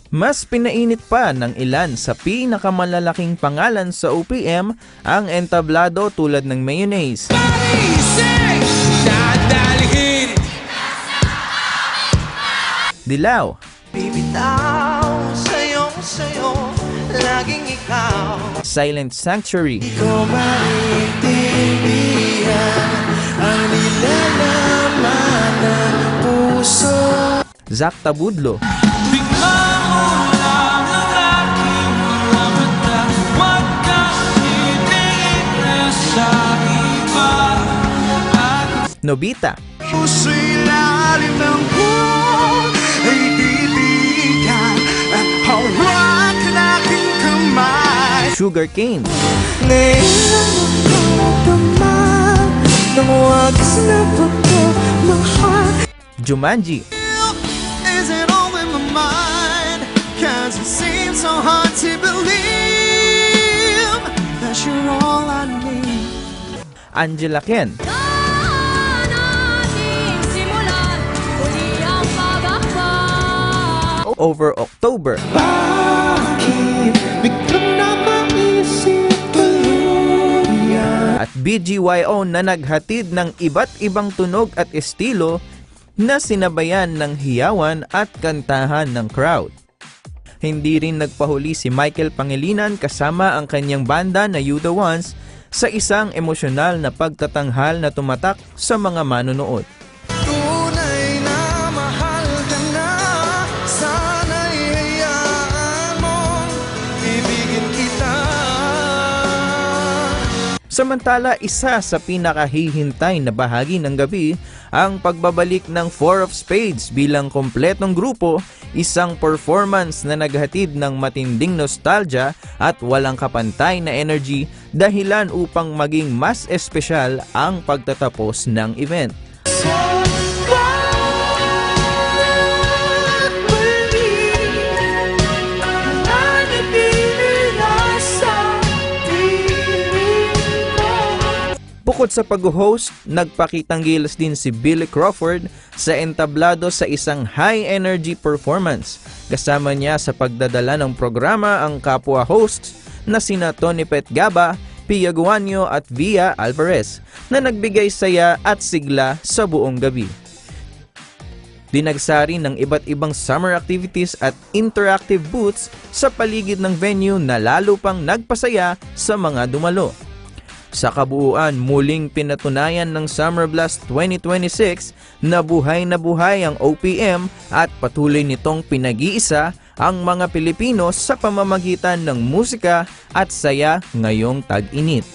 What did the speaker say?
Mas pinainit pa ng ilan sa pinakamalalaking pangalan sa OPM ang entablado tulad ng Mayonnaise, Dilaw, Sa'yo, laging ikaw. Silent Sanctuary, Di ko maintindihan ang nilalaman ng puso. Zack Tabudlo, Nobita, Puso'y lalim ng buwan ay titigan at hawak ng aking kamay. Sugarcane, Ngayon naman ng wagas na pagmamahal. Jumanji, Is it all in my mind? 'Cause it seems so hard to believe that you're all I need. Angela Ken, Over October, Bakit biglang napaisip tuluyan? at BGYO na naghatid ng iba't ibang tunog at estilo na sinabayan ng hiyawan at kantahan ng crowd. Hindi rin nagpahuli si Michael Pangilinan kasama ang kanyang banda na You The Ones sa isang emosyonal na pagtatanghal na tumatak sa mga manonood. Tunay na mahal ka na, sana'y hayaan mong ibigin kita. Samantala, isa sa pinakahihintay na bahagi ng gabi ang pagbabalik ng Four of Spades bilang kompletong grupo, isang performance na naghatid ng matinding nostalgia at walang kapantay na energy, dahilan upang maging mas espesyal ang pagtatapos ng event. Bukod sa pag-host, nagpakitang gilas din si Billy Crawford sa entablado sa isang high-energy performance. Kasama niya sa pagdadala ng programa ang kapwa hosts na sina Tony Pet Gaba, Pia Guanyo at Via Alvarez na nagbigay saya at sigla sa buong gabi. Dinagsari ng iba't ibang summer activities at interactive booths sa paligid ng venue na lalo pang nagpasaya sa mga dumalo. Sa kabuuan, muling pinatunayan ng Summer Blast 2026 na buhay ang OPM at patuloy nitong pinag-iisa ang mga Pilipino sa pamamagitan ng musika at saya ngayong tag-init.